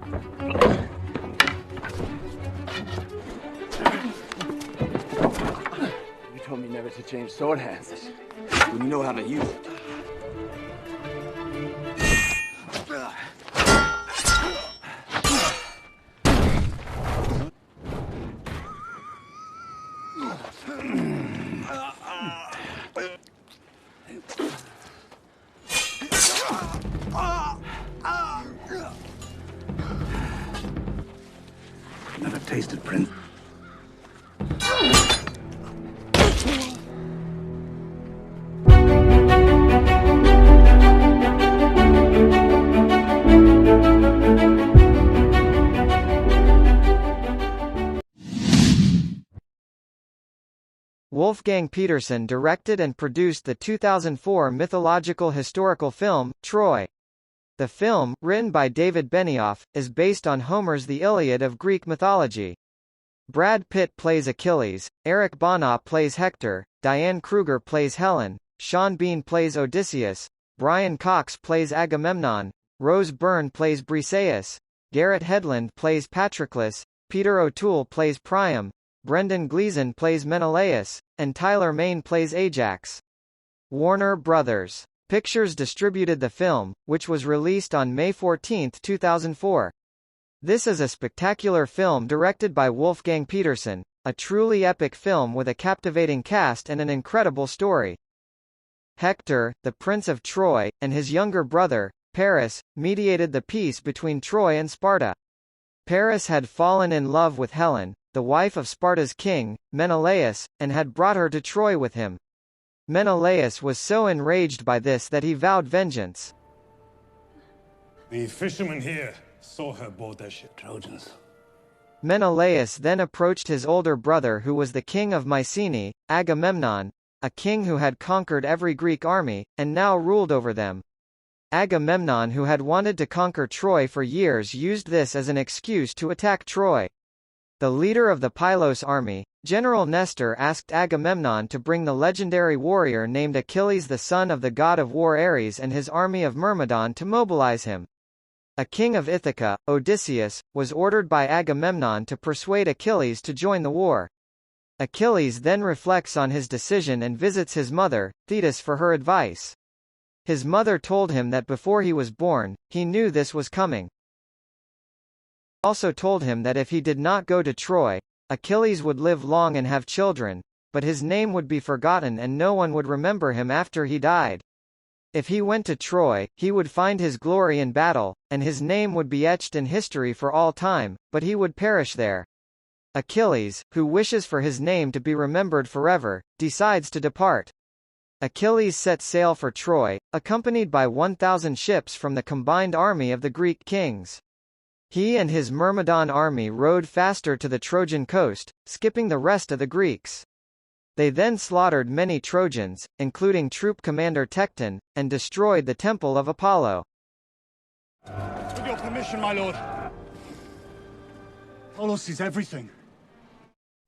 You told me never to change sword hands. When you know how to use it. Never tasted Prince. Wolfgang Petersen directed and produced the 2004 mythological historical film, Troy. The film, written by David Benioff, is based on Homer's The Iliad of Greek mythology. Brad Pitt plays Achilles, Eric Bana plays Hector, Diane Kruger plays Helen, Sean Bean plays Odysseus, Brian Cox plays Agamemnon, Rose Byrne plays Briseis, Garrett Hedlund plays Patroclus, Peter O'Toole plays Priam, Brendan Gleeson plays Menelaus, and Tyler Mane plays Ajax. Warner Brothers Pictures distributed the film, which was released on May 14, 2004. This is a spectacular film directed by Wolfgang Petersen, a truly epic film with a captivating cast and an incredible story. Hector, the Prince of Troy, and his younger brother, Paris, mediated the peace between Troy and Sparta. Paris had fallen in love with Helen, the wife of Sparta's king, Menelaus, and had brought her to Troy with him. Menelaus was so enraged by this that he vowed vengeance. The fishermen here saw her board their ship. Trojans. Menelaus then approached his older brother who was the king of Mycenae, Agamemnon, a king who had conquered every Greek army, and now ruled over them. Agamemnon, who had wanted to conquer Troy for years, used this as an excuse to attack Troy. The leader of the Pylos army, General Nestor, asked Agamemnon to bring the legendary warrior named Achilles, the son of the god of war Ares, and his army of Myrmidon to mobilize him. A king of Ithaca, Odysseus, was ordered by Agamemnon to persuade Achilles to join the war. Achilles then reflects on his decision and visits his mother, Thetis, for her advice. His mother told him that before he was born, he knew this was coming. Also told him that if he did not go to Troy, Achilles would live long and have children, but his name would be forgotten and no one would remember him after he died. If he went to Troy, he would find his glory in battle, and his name would be etched in history for all time, but he would perish there. Achilles, who wishes for his name to be remembered forever, decides to depart. Achilles set sail for Troy, accompanied by 1,000 ships from the combined army of the Greek kings. He and his Myrmidon army rowed faster to the Trojan coast, skipping the rest of the Greeks. They then slaughtered many Trojans, including troop commander Tecton, and destroyed the temple of Apollo. With your permission, my lord. Apollo sees everything.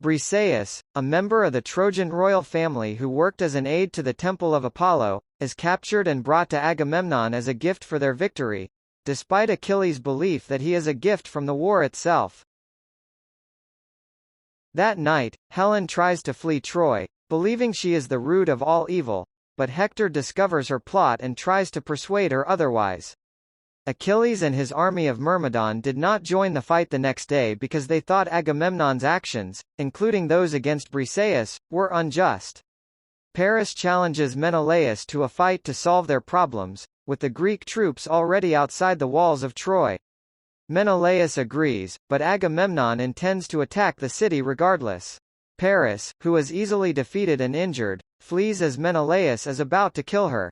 Briseis, a member of the Trojan royal family who worked as an aide to the temple of Apollo, is captured and brought to Agamemnon as a gift for their victory, despite Achilles' belief that he is a gift from the war itself. That night, Helen tries to flee Troy, believing she is the root of all evil, but Hector discovers her plot and tries to persuade her otherwise. Achilles and his army of Myrmidon did not join the fight the next day because they thought Agamemnon's actions, including those against Briseis, were unjust. Paris challenges Menelaus to a fight to solve their problems, with the Greek troops already outside the walls of Troy. Menelaus agrees, but Agamemnon intends to attack the city regardless. Paris, who is easily defeated and injured, flees as Menelaus is about to kill her.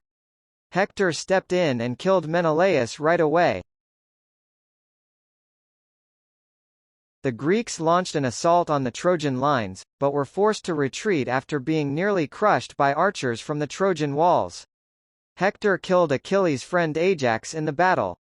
Hector stepped in and killed Menelaus right away. The Greeks launched an assault on the Trojan lines, but were forced to retreat after being nearly crushed by archers from the Trojan walls. Hector killed Achilles' friend Ajax in the battle.